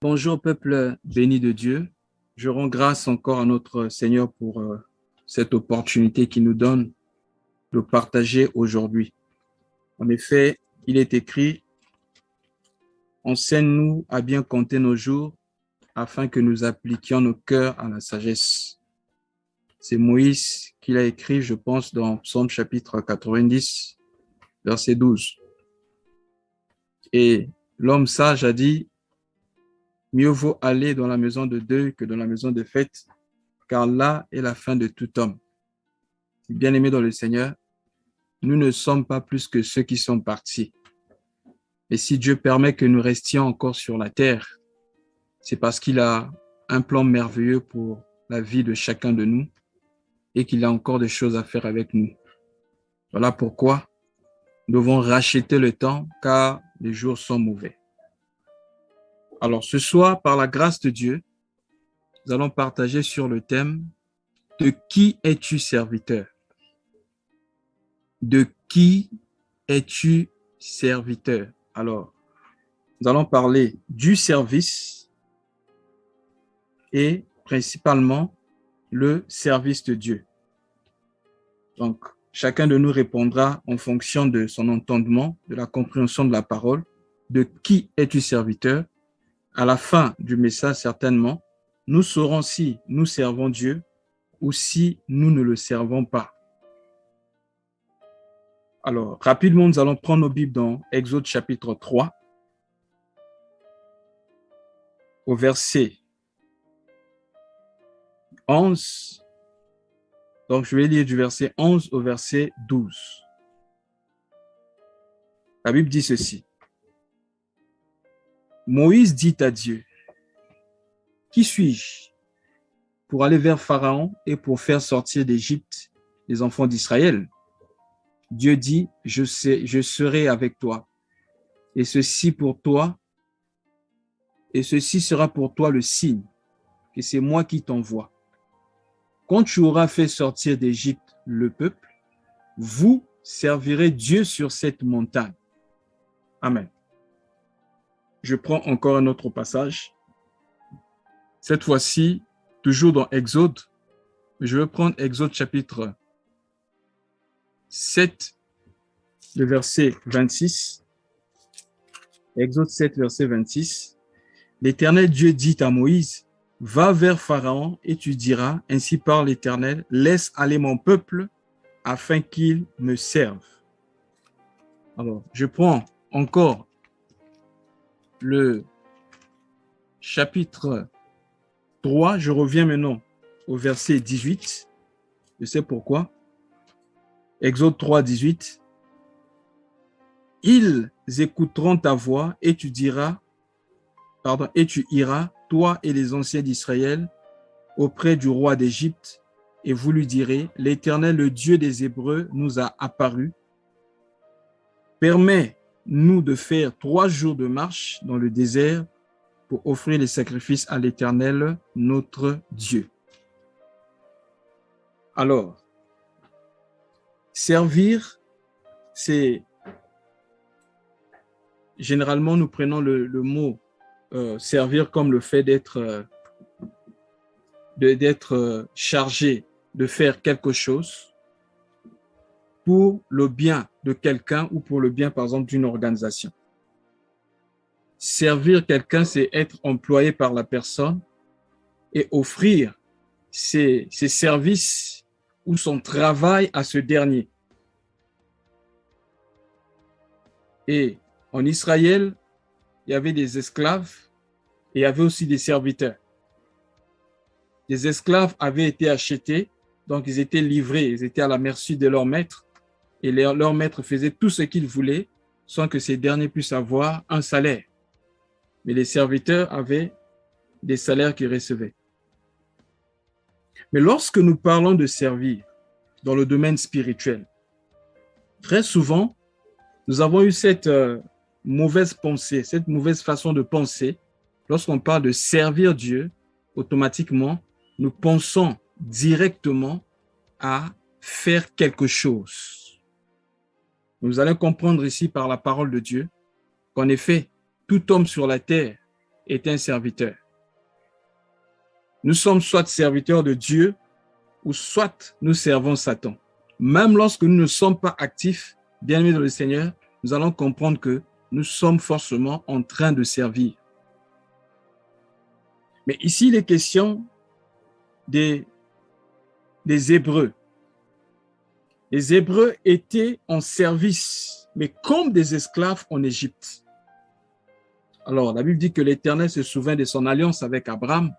Bonjour peuple béni de Dieu. Je rends grâce encore à notre Seigneur pour cette opportunité qu'il nous donne de partager aujourd'hui. En effet, il est écrit, enseigne-nous à bien compter nos jours afin que nous appliquions nos cœurs à la sagesse. C'est Moïse qui l'a écrit, je pense, dans Psaume chapitre 90, verset 12. Et l'homme sage a dit, mieux vaut aller dans la maison de deuil que dans la maison de fête, car là est la fin de tout homme. Bien-aimés dans le Seigneur, nous ne sommes pas plus que ceux qui sont partis. Et si Dieu permet que nous restions encore sur la terre, c'est parce qu'il a un plan merveilleux pour la vie de chacun de nous et qu'il a encore des choses à faire avec nous. Voilà pourquoi nous devons racheter le temps, car les jours sont mauvais. Alors ce soir, par la grâce de Dieu, nous allons partager sur le thème « De qui es-tu serviteur ?» De qui es-tu serviteur? Alors, nous allons parler du service et principalement le service de Dieu. Donc, chacun de nous répondra en fonction de son entendement, de la compréhension de la parole. De qui es-tu serviteur? À la fin du message, certainement, nous saurons si nous servons Dieu ou si nous ne le servons pas. Alors, rapidement, nous allons prendre nos Bibles dans Exode chapitre 3, au verset 11. Donc, je vais lire du verset 11 au verset 12. La Bible dit ceci. Moïse dit à Dieu, « Qui suis-je pour aller vers Pharaon et pour faire sortir d'Égypte les enfants d'Israël? » Dieu dit, « Je serai avec toi, et ceci sera pour toi le signe, que c'est moi qui t'envoie. Quand tu auras fait sortir d'Égypte le peuple, vous servirez Dieu sur cette montagne. » Amen. Je prends encore un autre passage. Cette fois-ci, toujours dans Exode, je vais prendre Exode chapitre 7, le verset 26. Exode 7, verset 26. L'Éternel Dieu dit à Moïse, « Va vers Pharaon et tu diras, ainsi parle l'Éternel, laisse aller mon peuple afin qu'il me serve. » Alors, je prends encore le chapitre 3, je reviens maintenant au verset 18. Je sais pourquoi. Exode 3, 18. Ils écouteront ta voix et tu iras, toi et les anciens d'Israël, auprès du roi d'Égypte, et vous lui direz, l'Éternel, le Dieu des Hébreux, nous a apparu. Permets-nous de faire 3 jours de marche dans le désert pour offrir les sacrifices à l'Éternel, notre Dieu. Alors, servir, c'est généralement nous prenons le mot servir comme le fait d'être chargé de faire quelque chose pour le bien de quelqu'un ou pour le bien, par exemple, d'une organisation. Servir quelqu'un, c'est être employé par la personne et offrir ses services ou son travail à ce dernier. Et en Israël, il y avait des esclaves et il y avait aussi des serviteurs. Les esclaves avaient été achetés, donc ils étaient livrés, ils étaient à la merci de leur maître et leur maître faisait tout ce qu'il voulait sans que ces derniers puissent avoir un salaire. Mais les serviteurs avaient des salaires qu'ils recevaient. Mais lorsque nous parlons de servir dans le domaine spirituel, très souvent, nous avons eu cette mauvaise pensée, cette mauvaise façon de penser. Lorsqu'on parle de servir Dieu, automatiquement, nous pensons directement à faire quelque chose. Nous allons comprendre ici par la parole de Dieu qu'en effet, tout homme sur la terre est un serviteur. Nous sommes soit serviteurs de Dieu ou soit nous servons Satan. Même lorsque nous ne sommes pas actifs, bien-aimés dans le Seigneur, nous allons comprendre que nous sommes forcément en train de servir. Mais ici, il est question des Hébreux. Les Hébreux étaient en service, mais comme des esclaves en Égypte. Alors, la Bible dit que l'Éternel se souvint de son alliance avec Abraham.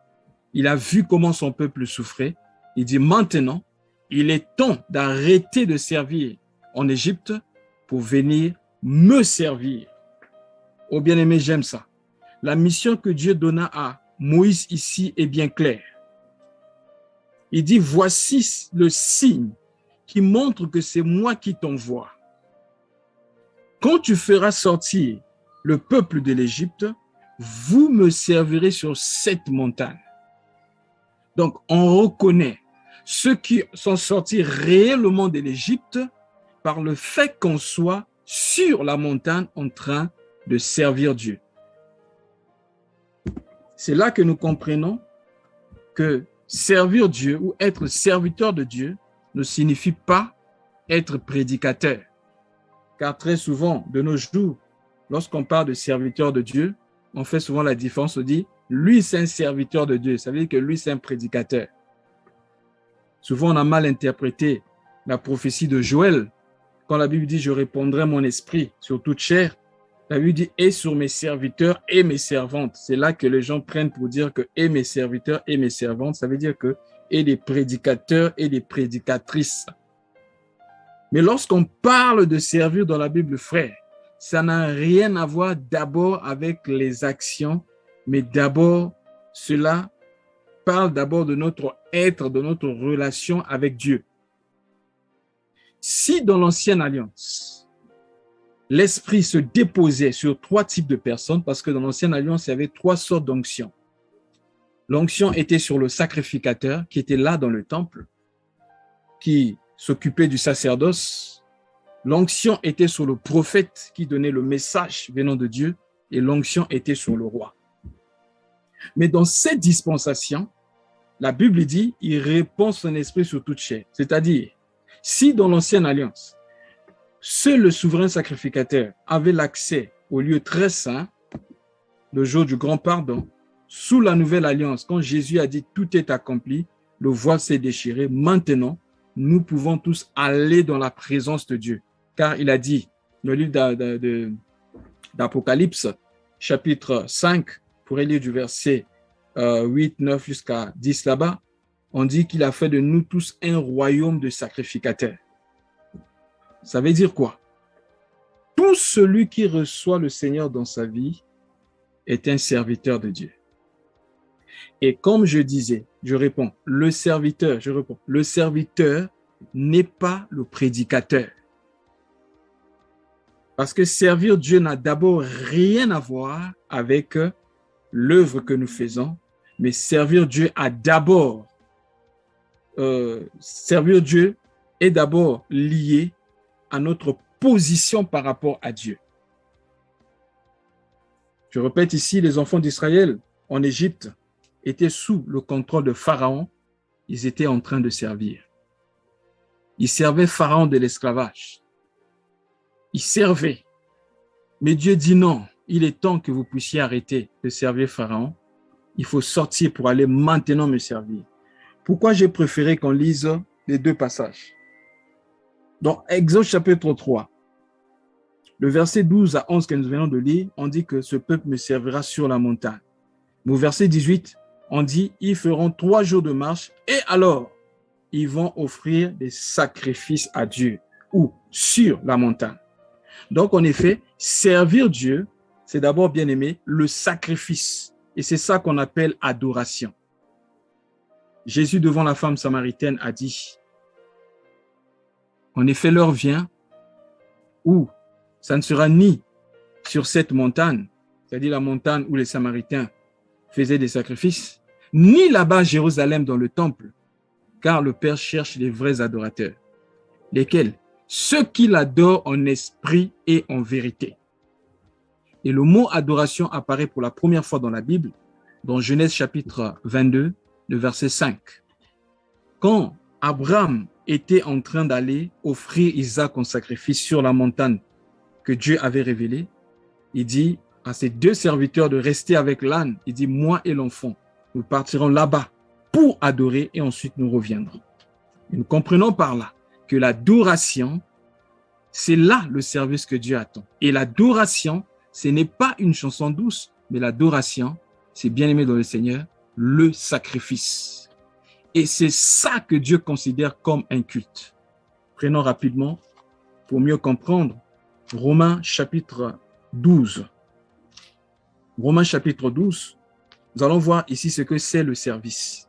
Il a vu comment son peuple souffrait. Il dit maintenant, il est temps d'arrêter de servir en Égypte pour venir me servir. Oh bien-aimé, j'aime ça. La mission que Dieu donna à Moïse ici est bien claire. Il dit, voici le signe qui montre que c'est moi qui t'envoie. Quand tu feras sortir le peuple de l'Égypte, vous me servirez sur cette montagne. Donc, on reconnaît ceux qui sont sortis réellement de l'Égypte par le fait qu'on soit sur la montagne en train de servir Dieu. C'est là que nous comprenons que servir Dieu ou être serviteur de Dieu ne signifie pas être prédicateur. Car très souvent, de nos jours, lorsqu'on parle de serviteur de Dieu, on fait souvent la différence, on dit, lui c'est un serviteur de Dieu, ça veut dire que lui c'est un prédicateur. Souvent, on a mal interprété la prophétie de Joël, quand la Bible dit, je répandrai mon esprit sur toute chair. La Bible dit, et sur mes serviteurs et mes servantes. C'est là que les gens prennent pour dire que et mes serviteurs et mes servantes, ça veut dire que et des prédicateurs et des prédicatrices. Mais lorsqu'on parle de servir dans la Bible, frère, ça n'a rien à voir d'abord avec les actions, mais d'abord, cela parle d'abord de notre être, de notre relation avec Dieu. Si dans l'ancienne alliance, l'esprit se déposait sur 3 types de personnes, parce que dans l'ancienne alliance, il y avait 3 sortes d'onction. L'onction était sur le sacrificateur qui était là dans le temple, qui s'occupait du sacerdoce. L'onction était sur le prophète qui donnait le message venant de Dieu, et l'onction était sur le roi. Mais dans cette dispensation, la Bible dit, il répand son esprit sur toute chair. C'est-à-dire, si dans l'ancienne alliance, seul le souverain sacrificateur avait l'accès au lieu très saint, le jour du grand pardon, sous la nouvelle alliance, quand Jésus a dit tout est accompli, le voile s'est déchiré. Maintenant, nous pouvons tous aller dans la présence de Dieu. Car il a dit, dans le livre d'Apocalypse, chapitre 5, pour lire du verset 8, 9 jusqu'à 10 là-bas, on dit qu'il a fait de nous tous un royaume de sacrificateurs. Ça veut dire quoi? Tout celui qui reçoit le Seigneur dans sa vie est un serviteur de Dieu. Et comme je disais, je réponds, le serviteur n'est pas le prédicateur. Parce que servir Dieu n'a d'abord rien à voir avec l'œuvre que nous faisons, mais servir Dieu servir Dieu est d'abord lié à notre position par rapport à Dieu. Je répète ici, les enfants d'Israël en Égypte étaient sous le contrôle de Pharaon. Ils étaient en train de servir. Ils servaient Pharaon de l'esclavage. Ils servaient. Mais Dieu dit non, il est temps que vous puissiez arrêter de servir Pharaon. Il faut sortir pour aller maintenant me servir. Pourquoi j'ai préféré qu'on lise les 2 passages? Dans Exode chapitre 3, le verset 12 à 11 que nous venons de lire, on dit que ce peuple me servira sur la montagne. Mais au verset 18, on dit, ils feront 3 jours de marche et alors, ils vont offrir des sacrifices à Dieu ou sur la montagne. Donc, en effet, servir Dieu, c'est d'abord, bien aimé, le sacrifice. Et c'est ça qu'on appelle adoration. Jésus, devant la femme samaritaine, a dit, en effet, l'heure vient où ça ne sera ni sur cette montagne, c'est-à-dire la montagne où les Samaritains faisaient des sacrifices, ni là-bas à Jérusalem dans le temple, car le Père cherche les vrais adorateurs. Lesquels? Ceux qui l'adorent en esprit et en vérité. Et le mot adoration apparaît pour la première fois dans la Bible, dans Genèse chapitre 22, le verset 5. Quand Abraham était en train d'aller offrir Isaac en sacrifice sur la montagne que Dieu avait révélée, il dit à ses deux serviteurs de rester avec l'âne. Il dit, moi et l'enfant, nous partirons là-bas pour adorer et ensuite nous reviendrons. Et nous comprenons par là que l'adoration, c'est là le service que Dieu attend. Et l'adoration, ce n'est pas une chanson douce, mais l'adoration, c'est bien aimé dans le Seigneur, le sacrifice. Et c'est ça que Dieu considère comme un culte. Prenons rapidement, pour mieux comprendre, Romains chapitre 12. Romains chapitre 12, nous allons voir ici ce que c'est le service.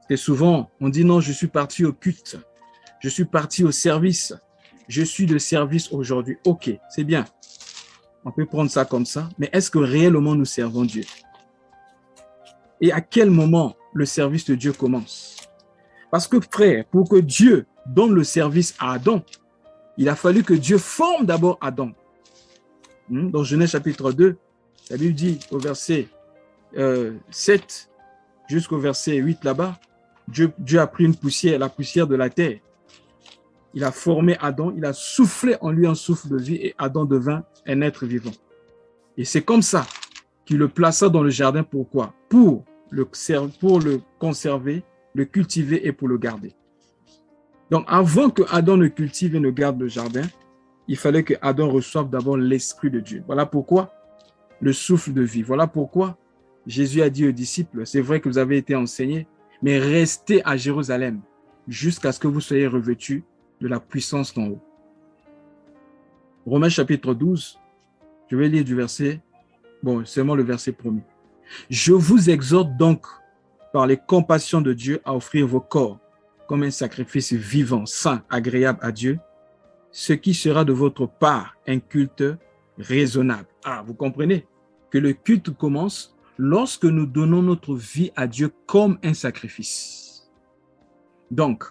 Et souvent, on dit non, je suis parti au culte, je suis parti au service, je suis de service aujourd'hui. Ok, c'est bien. On peut prendre ça comme ça, mais est-ce que réellement nous servons Dieu? Et à quel moment le service de Dieu commence? Parce que frère, pour que Dieu donne le service à Adam, il a fallu que Dieu forme d'abord Adam. Dans Genèse chapitre 2, la Bible dit au verset 7 jusqu'au verset 8 là-bas, Dieu a pris une poussière, la poussière de la terre. Il a formé Adam, il a soufflé en lui un souffle de vie et Adam devint un être vivant. Et c'est comme ça qu'il le plaça dans le jardin. Pourquoi? Pour le conserver, le cultiver et pour le garder. Donc avant que Adam ne cultive et ne garde le jardin, il fallait que Adam reçoive d'abord l'Esprit de Dieu. Voilà pourquoi le souffle de vie. Voilà pourquoi Jésus a dit aux disciples, c'est vrai que vous avez été enseignés, mais restez à Jérusalem jusqu'à ce que vous soyez revêtus de la puissance d'en haut. Romains chapitre 12, je vais lire du verset, seulement le verset 1er. Je vous exhorte donc par les compassions de Dieu à offrir vos corps comme un sacrifice vivant, saint, agréable à Dieu, ce qui sera de votre part un culte raisonnable. Ah, vous comprenez que le culte commence lorsque nous donnons notre vie à Dieu comme un sacrifice. Donc,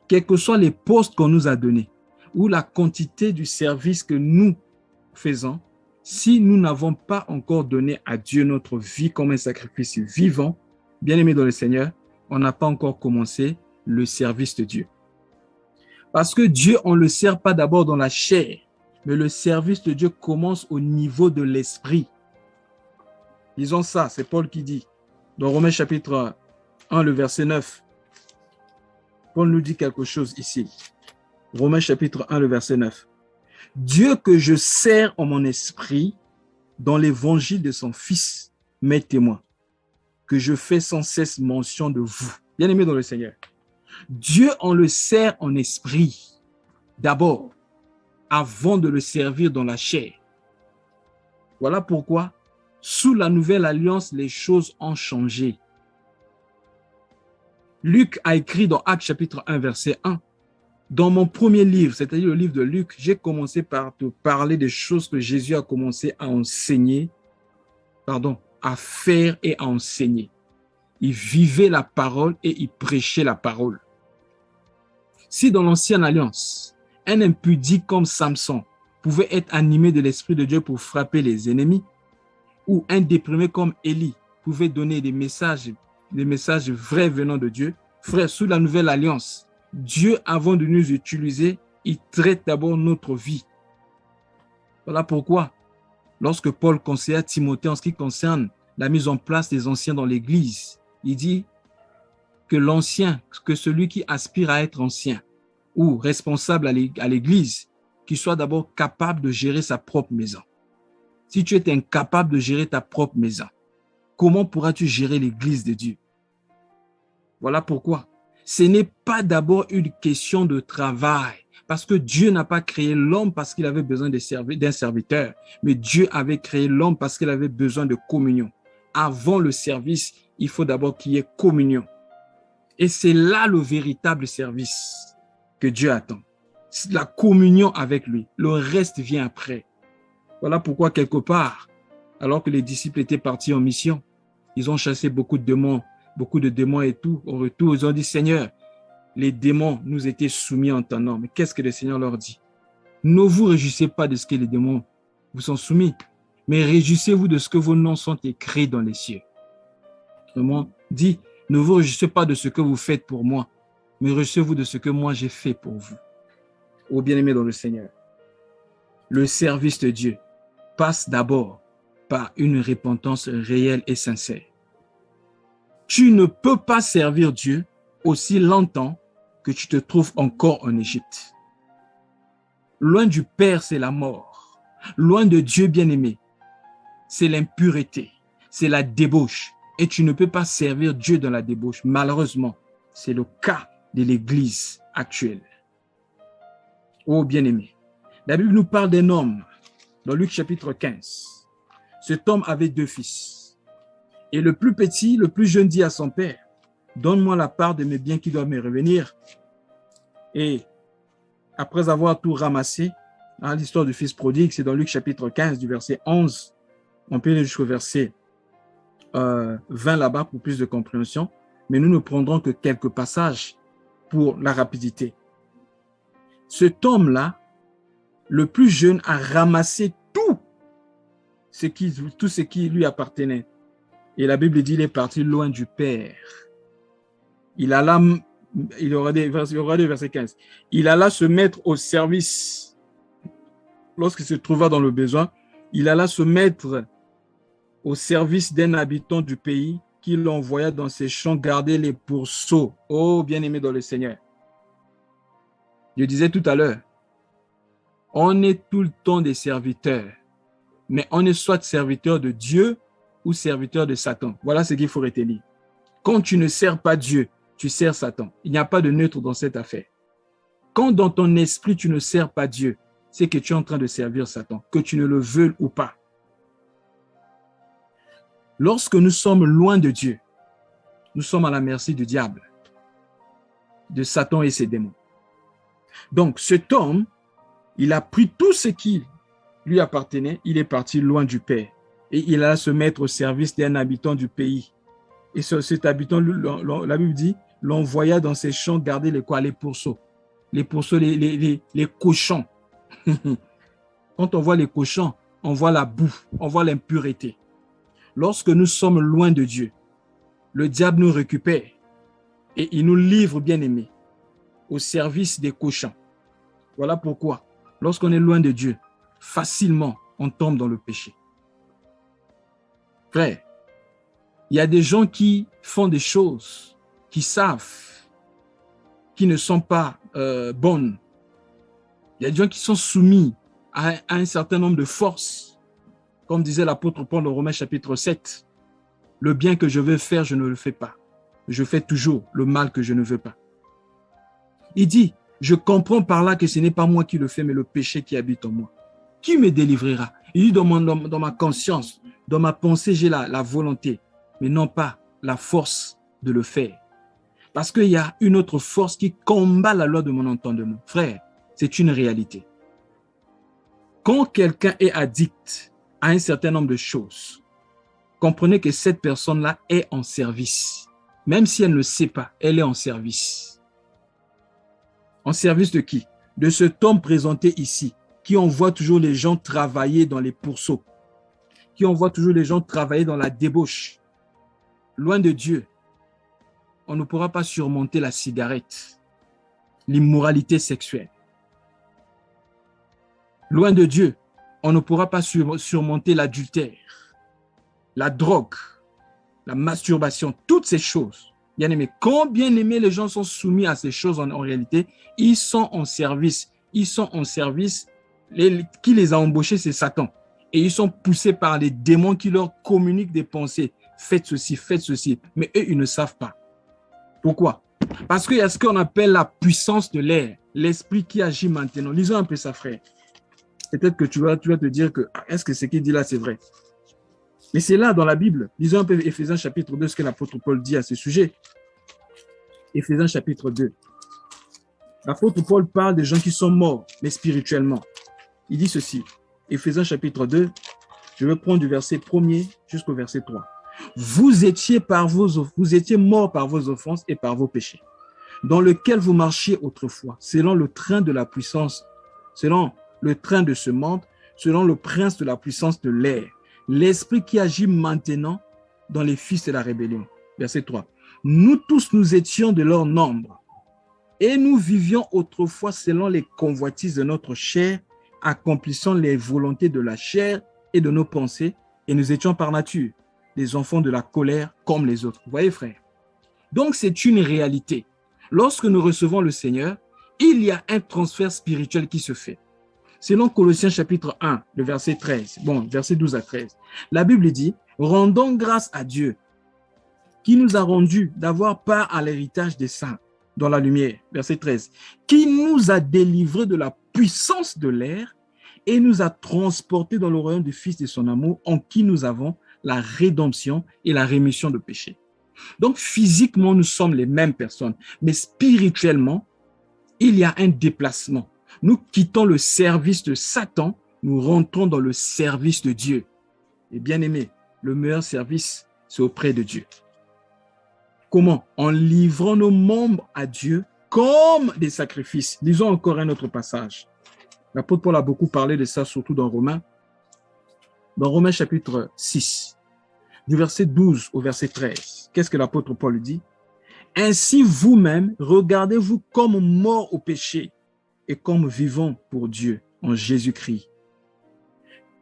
quels que soient les postes qu'on nous a donnés ou la quantité du service que nous faisons, si nous n'avons pas encore donné à Dieu notre vie comme un sacrifice vivant, bien aimé dans le Seigneur, on n'a pas encore commencé le service de Dieu. Parce que Dieu, on ne le sert pas d'abord dans la chair, mais le service de Dieu commence au niveau de l'esprit. Disons ça, c'est Paul qui dit, dans Romains chapitre 1, le verset 9, Paul nous dit quelque chose ici. Romains chapitre 1, le verset 9. Dieu que je sers en mon esprit, dans l'évangile de son Fils, m'est témoin, que je fais sans cesse mention de vous. Bien aimé dans le Seigneur. Dieu, on le sert en esprit, d'abord, avant de le servir dans la chair. Voilà pourquoi, sous la nouvelle alliance, les choses ont changé. Luc a écrit dans Actes chapitre 1, verset 1, dans mon premier livre, c'est-à-dire le livre de Luc, j'ai commencé par te parler des choses que Jésus a commencé à enseigner, à faire et à enseigner. Il vivait la parole et il prêchait la parole. Si dans l'ancienne alliance, un impudique comme Samson pouvait être animé de l'Esprit de Dieu pour frapper les ennemis, ou un déprimé comme Élie pouvait donner des messages vrais venant de Dieu, frère, sous la nouvelle alliance, Dieu, avant de nous utiliser, il traite d'abord notre vie. Voilà pourquoi, lorsque Paul conseilla Timothée en ce qui concerne la mise en place des anciens dans l'Église, il dit que celui qui aspire à être ancien ou responsable à l'Église, qu'il soit d'abord capable de gérer sa propre maison. Si tu es incapable de gérer ta propre maison, comment pourras-tu gérer l'Église de Dieu? Voilà pourquoi. Ce n'est pas d'abord une question de travail, parce que Dieu n'a pas créé l'homme parce qu'il avait besoin d'un serviteur, mais Dieu avait créé l'homme parce qu'il avait besoin de communion. Avant le service, il faut d'abord qu'il y ait communion. Et c'est là le véritable service que Dieu attend. C'est la communion avec lui. Le reste vient après. Voilà pourquoi quelque part, alors que les disciples étaient partis en mission, ils ont chassé beaucoup de démons et tout. Au retour, ils ont dit, Seigneur, les démons nous étaient soumis en ton nom. Mais qu'est-ce que le Seigneur leur dit? Ne vous réjouissez pas de ce que les démons vous sont soumis, mais réjouissez-vous de ce que vos noms sont écrits dans les cieux. Autrement dit, ne vous réjouissez pas de ce que vous faites pour moi, mais réjouissez-vous de ce que moi j'ai fait pour vous. Ô bien-aimés dans le Seigneur, le service de Dieu passe d'abord par une repentance réelle et sincère. Tu ne peux pas servir Dieu aussi longtemps que tu te trouves encore en Égypte. Loin du Père, c'est la mort. Loin de Dieu bien-aimé, c'est l'impureté, c'est la débauche. Et tu ne peux pas servir Dieu dans la débauche. Malheureusement, c'est le cas de l'Église actuelle. Oh bien-aimé, la Bible nous parle d'un homme dans Luc chapitre 15. Cet homme avait 2 fils. Et le plus petit, le plus jeune dit à son père, « Donne-moi la part de mes biens qui doivent me revenir. » Et après avoir tout ramassé, l'histoire du fils prodigue, c'est dans Luc chapitre 15, du verset 11, on peut aller jusqu'au verset 20 là-bas pour plus de compréhension, mais nous ne prendrons que quelques passages pour la rapidité. Cet homme-là, le plus jeune, a ramassé tout ce qui lui appartenait. Et la Bible dit qu'il est parti loin du Père. Il aura des versets 15. Il alla se mettre au service. Lorsqu'il se trouva dans le besoin, il alla se mettre au service d'un habitant du pays qui l'envoya dans ses champs garder les pourceaux. Oh, bien-aimé dans le Seigneur. Je disais tout à l'heure, on est tout le temps des serviteurs, mais on est soit serviteur de Dieu ou serviteur de Satan. Voilà ce qu'il faut retenir. Quand tu ne sers pas Dieu, tu sers Satan. Il n'y a pas de neutre dans cette affaire. Quand dans ton esprit, tu ne sers pas Dieu, c'est que tu es en train de servir Satan, que tu ne le veuilles ou pas. Lorsque nous sommes loin de Dieu, nous sommes à la merci du diable, de Satan et ses démons. Donc, cet homme, il a pris tout ce qui lui appartenait, il est parti loin du Père. Et il alla se mettre au service d'un habitant du pays. Et cet habitant, la Bible dit, l'envoya dans ses champs garder les pourceaux. Les pourceaux, les cochons. Quand on voit les cochons, on voit la boue, on voit l'impureté. Lorsque nous sommes loin de Dieu, le diable nous récupère et il nous livre, bien-aimés, au service des cochons. Voilà pourquoi, lorsqu'on est loin de Dieu, facilement, on tombe dans le péché. Frère, il y a des gens qui font des choses, qui savent, qui ne sont pas bonnes. Il y a des gens qui sont soumis à un certain nombre de forces. Comme disait l'apôtre Paul dans Romains chapitre 7, « Le bien que je veux faire, je ne le fais pas. Je fais toujours le mal que je ne veux pas. » Il dit, « Je comprends par là que ce n'est pas moi qui le fais, mais le péché qui habite en moi. Qui me délivrera? » Il dit, dans ma conscience, dans ma pensée, j'ai la volonté, mais non pas la force de le faire. Parce qu'il y a une autre force qui combat la loi de mon entendement. Frère, c'est une réalité. Quand quelqu'un est addict à un certain nombre de choses, comprenez que cette personne-là est en service. Même si elle ne sait pas, elle est en service. En service de qui? De cet homme présenté ici, qui envoie toujours les gens travailler dans les pourceaux, qui envoie toujours les gens travailler dans la débauche. Loin de Dieu, on ne pourra pas surmonter la cigarette, l'immoralité sexuelle. Loin de Dieu, on ne pourra pas surmonter l'adultère, la drogue, la masturbation, toutes ces choses. Bien aimé, quand bien aimé les gens sont soumis à ces choses en réalité, ils sont en service. Ils sont en service. Qui les a embauchés, c'est Satan. Et ils sont poussés par les démons qui leur communiquent des pensées. Faites ceci, faites ceci. Mais eux, ils ne savent pas. Pourquoi? Parce qu'il y a ce qu'on appelle la puissance de l'air, l'esprit qui agit maintenant. Lisons un peu ça, frère. Peut-être que tu vas te dire que est-ce que ce qu'il dit là, c'est vrai? Mais c'est là dans la Bible. Lisons un peu Éphésiens chapitre 2, ce que l'apôtre Paul dit à ce sujet. Éphésiens chapitre 2. L'apôtre Paul parle des gens qui sont morts, mais spirituellement. Il dit ceci. Éphésiens chapitre 2, je vais prendre du verset 1er jusqu'au verset 3. Vous étiez morts par vos offenses et par vos péchés, dans lequel vous marchiez autrefois, selon le train de la puissance, selon le train de ce monde, selon le prince de la puissance de l'air, l'esprit qui agit maintenant dans les fils de la rébellion. Verset 3. Nous tous, nous étions de leur nombre et nous vivions autrefois selon les convoitises de notre chair, accomplissant les volontés de la chair et de nos pensées, et nous étions par nature des enfants de la colère comme les autres. Vous voyez, frère? Donc, c'est une réalité. Lorsque nous recevons le Seigneur, il y a un transfert spirituel qui se fait. Selon Colossiens chapitre 1, le verset 13, verset 12 à 13, la Bible dit « Rendons grâce à Dieu qui nous a rendu d'avoir part à l'héritage des saints dans la lumière. » Verset 13, « Qui nous a délivrés de la puissance de l'air et nous a transportés dans le royaume du Fils de son amour, en qui nous avons la rédemption et la rémission de péché. » Donc, physiquement, nous sommes les mêmes personnes, mais spirituellement, il y a un déplacement. Nous quittons le service de Satan, nous rentrons dans le service de Dieu. Et bien aimé, le meilleur service, c'est auprès de Dieu. Comment? En livrant nos membres à Dieu comme des sacrifices. Lisons encore un autre passage. L'apôtre Paul a beaucoup parlé de ça, surtout dans Romains. Dans Romains chapitre 6, du verset 12 au verset 13. Qu'est-ce que l'apôtre Paul dit? Ainsi vous-même, regardez-vous comme morts au péché et comme vivants pour Dieu en Jésus-Christ.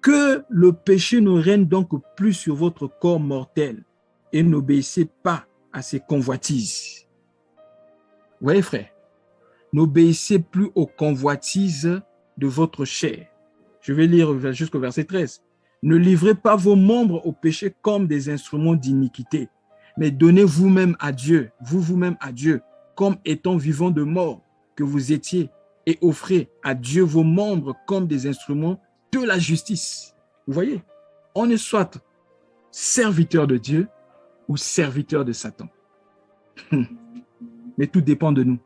Que le péché ne règne donc plus sur votre corps mortel et n'obéissez pas à ses convoitises. Vous voyez, frère, n'obéissez plus aux convoitises de votre chair. Je vais lire jusqu'au verset 13. Ne livrez pas vos membres au péché comme des instruments d'iniquité, mais donnez vous-même à Dieu, vous-même à Dieu, comme étant vivants de mort que vous étiez, et offrez à Dieu vos membres comme des instruments de la justice. Vous voyez, on est soit serviteur de Dieu ou serviteur de Satan. Mais tout dépend de nous.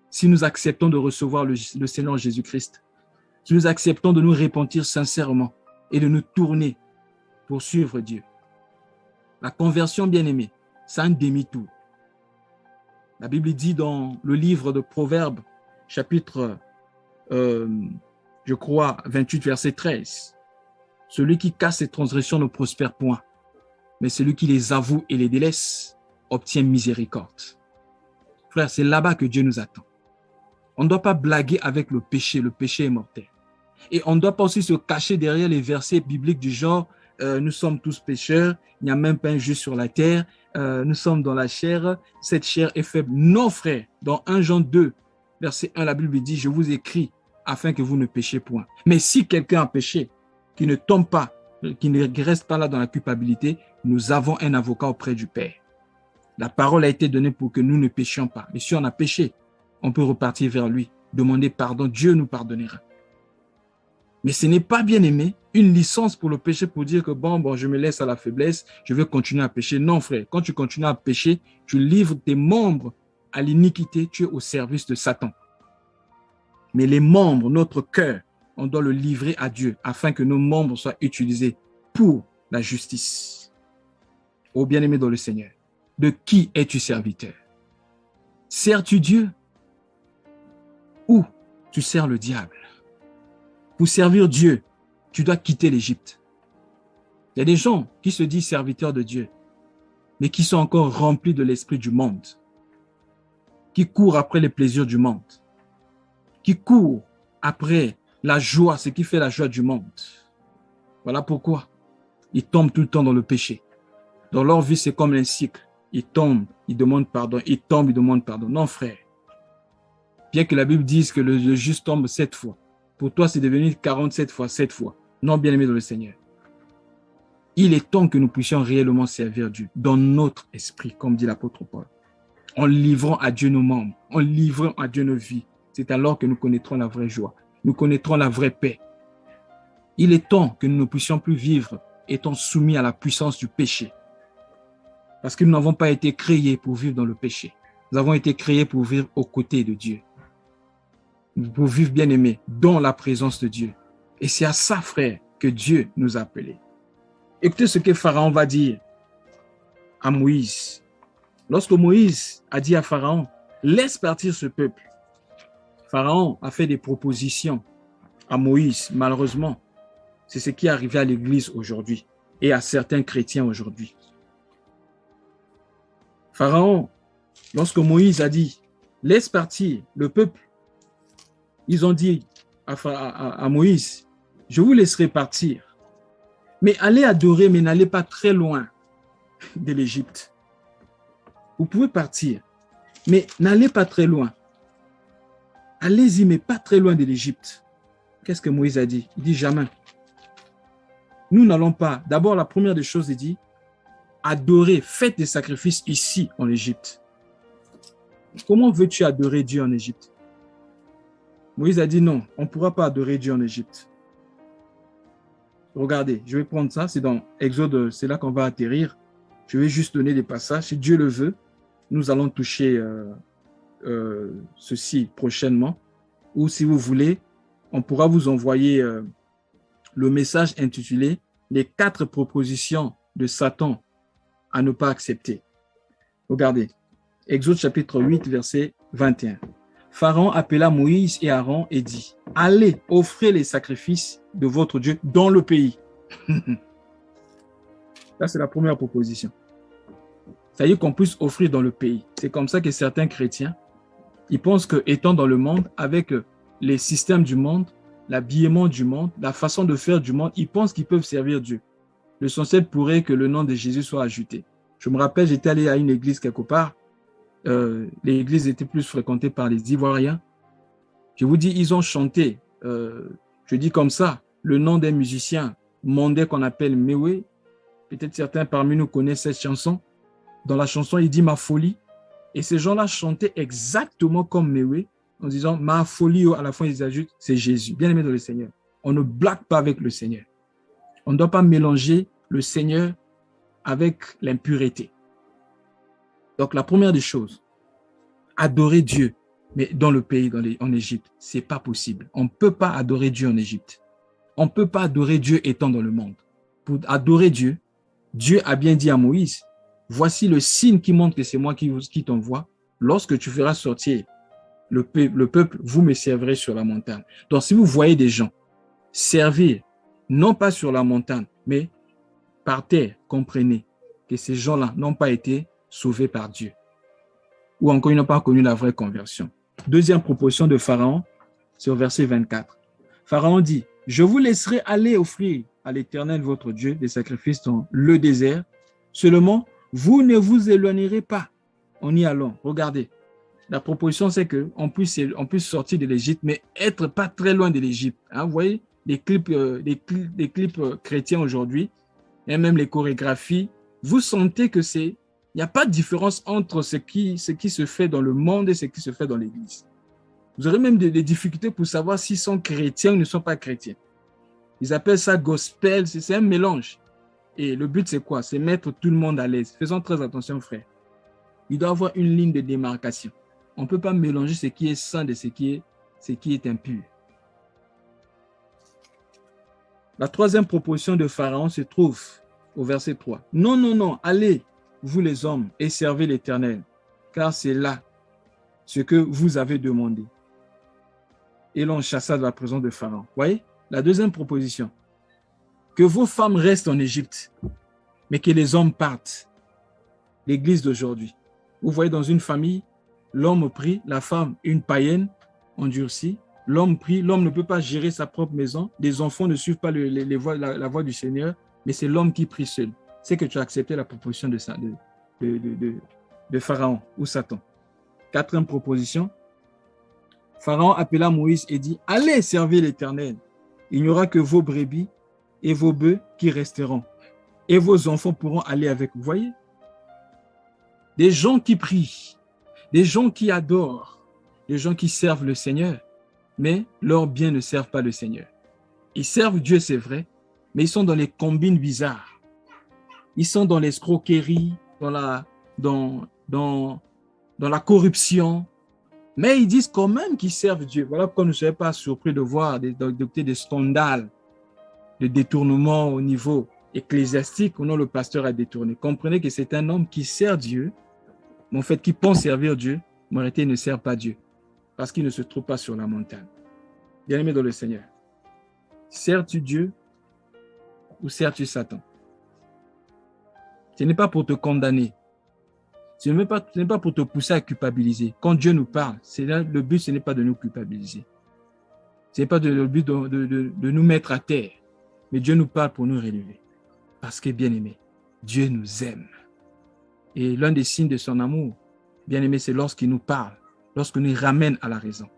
Si nous acceptons de recevoir le Seigneur Jésus-Christ, si nous acceptons de nous repentir sincèrement et de nous tourner pour suivre Dieu. La conversion, bien-aimée, c'est un demi-tour. La Bible dit dans le livre de Proverbes, chapitre, 28, verset 13, « Celui qui casse ses transgressions ne prospère point, mais celui qui les avoue et les délaisse obtient miséricorde. » Frère, c'est là-bas que Dieu nous attend. On ne doit pas blaguer avec le péché est mortel. Et on ne doit pas aussi se cacher derrière les versets bibliques du genre « Nous sommes tous pécheurs, il n'y a même pas un juste sur la terre, nous sommes dans la chair, cette chair est faible. » Non, frère, dans 1 Jean 2, verset 1, la Bible dit « Je vous écris afin que vous ne péchiez point. » Mais si quelqu'un a péché, qui ne tombe pas, qui ne reste pas là dans la culpabilité, nous avons un avocat auprès du Père. La parole a été donnée pour que nous ne péchions pas. Mais si on a péché, on peut repartir vers lui, demander pardon, Dieu nous pardonnera. Mais ce n'est pas, bien aimé, une licence pour le péché pour dire que bon, je me laisse à la faiblesse, je vais continuer à pécher. Non, frère, quand tu continues à pécher, tu livres tes membres à l'iniquité, tu es au service de Satan. Mais les membres, notre cœur, on doit le livrer à Dieu afin que nos membres soient utilisés pour la justice. Ô bien-aimé dans le Seigneur, de qui es-tu serviteur? Sers-tu Dieu ou tu sers le diable? Pour servir Dieu, tu dois quitter l'Égypte. Il y a des gens qui se disent serviteurs de Dieu, mais qui sont encore remplis de l'esprit du monde, qui courent après les plaisirs du monde, qui courent après la joie, ce qui fait la joie du monde. Voilà pourquoi ils tombent tout le temps dans le péché. Dans leur vie, c'est comme un cycle. Ils tombent, ils demandent pardon, ils tombent, ils demandent pardon. Non, frère. Bien que la Bible dise que le juste tombe 7 fois, pour toi, c'est devenu 47 fois, 7 fois. Non, bien-aimé dans le Seigneur. Il est temps que nous puissions réellement servir Dieu dans notre esprit, comme dit l'apôtre Paul. En livrant à Dieu nos membres, en livrant à Dieu nos vies. C'est alors que nous connaîtrons la vraie joie. Nous connaîtrons la vraie paix. Il est temps que nous ne puissions plus vivre étant soumis à la puissance du péché. Parce que nous n'avons pas été créés pour vivre dans le péché. Nous avons été créés pour vivre aux côtés de Dieu. Pour vivre bien aimé dans la présence de Dieu. Et c'est à ça, frère, que Dieu nous a appelés. Écoutez ce que Pharaon va dire à Moïse. Lorsque Moïse a dit à Pharaon, laisse partir ce peuple. Pharaon a fait des propositions à Moïse, malheureusement. C'est ce qui est arrivé à l'Église aujourd'hui. et à certains chrétiens aujourd'hui. Pharaon, lorsque Moïse a dit, laisse partir le peuple, ils ont dit à Moïse, je vous laisserai partir, mais allez adorer, mais n'allez pas très loin de l'Égypte. Vous pouvez partir, mais n'allez pas très loin. Allez-y, mais pas très loin de l'Égypte. Qu'est-ce que Moïse a dit? Il dit jamais. Nous n'allons pas. D'abord, la première des choses, il dit, adorer, faites des sacrifices ici en Égypte. Comment veux-tu adorer Dieu en Égypte? Moïse a dit non, on ne pourra pas adorer Dieu en Égypte. Regardez, je vais prendre ça, c'est dans Exode, c'est là qu'on va atterrir. Je vais juste donner des passages. Si Dieu le veut, nous allons toucher ceci prochainement. Ou si vous voulez, on pourra vous envoyer le message intitulé « Les 4 propositions de Satan à ne pas accepter ». Regardez, Exode chapitre 8, verset 21. Pharaon appela Moïse et Aaron et dit, « Allez, offrez les sacrifices de votre Dieu dans le pays. » Ça, c'est la première proposition. C'est-à-dire qu'on puisse offrir dans le pays. C'est comme ça que certains chrétiens, ils pensent qu'étant dans le monde, avec les systèmes du monde, l'habillement du monde, la façon de faire du monde, ils pensent qu'ils peuvent servir Dieu. L'essentiel pourrait que le nom de Jésus soit ajouté. Je me rappelle, j'étais allé à une église quelque part. L'église était plus fréquentée par les Ivoiriens. Je vous dis, ils ont chanté, je dis comme ça, le nom d'un musicien mondais qu'on appelle Mewe. Peut-être certains parmi nous connaissent cette chanson. Dans la chanson, il dit « Ma folie ». Et ces gens-là chantaient exactement comme Mewe, en disant « Ma folie », à la fin ils ajoutent « C'est Jésus ». Bien aimé dans le Seigneur. On ne blague pas avec le Seigneur. On ne doit pas mélanger le Seigneur avec l'impureté. Donc la première des choses, adorer Dieu, mais dans le pays, en Égypte, ce n'est pas possible. On ne peut pas adorer Dieu en Égypte. On ne peut pas adorer Dieu étant dans le monde. Pour adorer Dieu, Dieu a bien dit à Moïse, voici le signe qui montre que c'est moi qui t'envoie. Lorsque tu feras sortir le peuple, vous me servirez sur la montagne. Donc, si vous voyez des gens servir, non pas sur la montagne, mais par terre, comprenez que ces gens-là n'ont pas été sauvés par Dieu. Ou encore, ils n'ont pas connu la vraie conversion. Deuxième proposition de Pharaon, c'est au verset 24. Pharaon dit, je vous laisserai aller offrir à l'Éternel votre Dieu des sacrifices dans le désert. Seulement, vous ne vous éloignerez pas en y allant. Regardez, la proposition, c'est qu'on puisse sortir de l'Égypte, mais être pas très loin de l'Égypte. Hein, vous voyez, les clips chrétiens aujourd'hui, et même les chorégraphies, vous sentez que il n'y a pas de différence entre ce qui se fait dans le monde et ce qui se fait dans l'Église. Vous aurez même des difficultés pour savoir s'ils sont chrétiens ou ne sont pas chrétiens. Ils appellent ça gospel, c'est un mélange. Et le but, c'est quoi? C'est mettre tout le monde à l'aise. Faisons très attention, frère. Il doit y avoir une ligne de démarcation. On ne peut pas mélanger ce qui est saint de ce qui est impur. La troisième proposition de Pharaon se trouve au verset 3. Non, non, non, allez, vous les hommes, et servez l'Éternel, car c'est là ce que vous avez demandé. Et l'on chassa de la présence de Pharaon. Voyez, la deuxième proposition. Que vos femmes restent en Égypte, mais que les hommes partent. L'église d'aujourd'hui. Vous voyez dans une famille, l'homme prie, la femme, une païenne, endurcie. L'homme prie, l'homme ne peut pas gérer sa propre maison. Les enfants ne suivent pas la voie du Seigneur, mais c'est l'homme qui prie seul. C'est que tu as accepté la proposition de Pharaon ou Satan. Quatrième proposition. Pharaon appela Moïse et dit, allez servir l'Éternel. Il n'y aura que vos brebis et vos bœufs qui resteront. Et vos enfants pourront aller avec vous. Vous voyez? Des gens qui prient, des gens qui adorent, des gens qui servent le Seigneur, mais leurs biens ne servent pas le Seigneur. Ils servent Dieu, c'est vrai, mais ils sont dans les combines bizarres. Ils sont dans l'escroquerie, dans la corruption, mais ils disent quand même qu'ils servent Dieu. Voilà pourquoi nous ne sommes pas surpris de voir des scandales, de détournement au niveau ecclésiastique où le pasteur a détourné. Comprenez que c'est un homme qui sert Dieu, mais en fait qui pense servir Dieu, mais en réalité il ne sert pas Dieu, parce qu'il ne se trouve pas sur la montagne. Bien-aimé dans le Seigneur, sers-tu Dieu ou sers-tu Satan? Ce n'est pas pour te condamner. Ce n'est pas pour te pousser à culpabiliser. Quand Dieu nous parle, le but, ce n'est pas de nous culpabiliser. Ce n'est pas le but de nous mettre à terre. Mais Dieu nous parle pour nous relever. Parce que, bien-aimé, Dieu nous aime. Et l'un des signes de son amour, bien-aimé, c'est lorsqu'il nous parle, lorsqu'il nous ramène à la raison.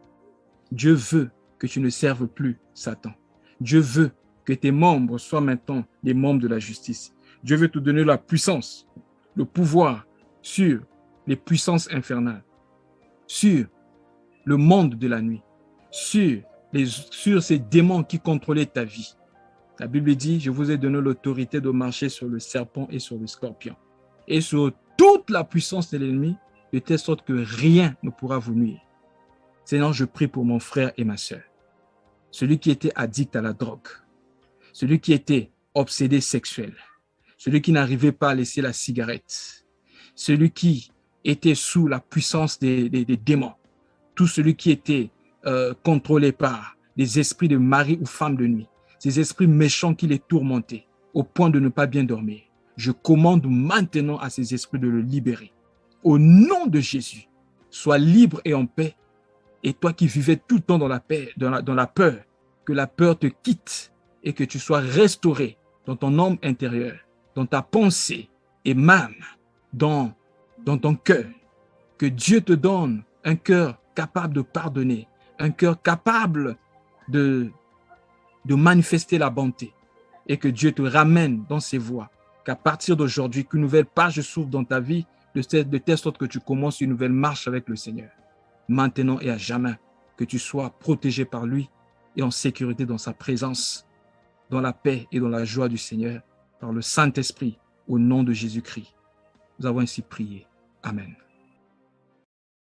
Dieu veut que tu ne serves plus Satan. Dieu veut que tes membres soient maintenant les membres de la justice. Dieu veut te donner la puissance, le pouvoir sur les puissances infernales, sur le monde de la nuit, sur ces démons qui contrôlaient ta vie. La Bible dit, je vous ai donné l'autorité de marcher sur le serpent et sur le scorpion et sur toute la puissance de l'ennemi, de telle sorte que rien ne pourra vous nuire. Seigneur, je prie pour mon frère et ma sœur, celui qui était addict à la drogue, celui qui était obsédé sexuel, celui qui n'arrivait pas à laisser la cigarette, celui qui était sous la puissance des démons, tout celui qui était contrôlé par des esprits de mari ou femme de nuit, ces esprits méchants qui les tourmentaient au point de ne pas bien dormir. Je commande maintenant à ces esprits de le libérer. Au nom de Jésus, sois libre et en paix. Et toi qui vivais tout le temps dans la paix, dans la peur, que la peur te quitte et que tu sois restauré dans ton homme intérieur, dans ta pensée et même dans ton cœur. Que Dieu te donne un cœur capable de pardonner, un cœur capable de manifester la bonté et que Dieu te ramène dans ses voies, qu'à partir d'aujourd'hui, qu'une nouvelle page s'ouvre dans ta vie de telle sorte que tu commences une nouvelle marche avec le Seigneur. Maintenant et à jamais, que tu sois protégé par lui et en sécurité dans sa présence, dans la paix et dans la joie du Seigneur, par le Saint-Esprit, au nom de Jésus-Christ. Nous avons ainsi prié. Amen.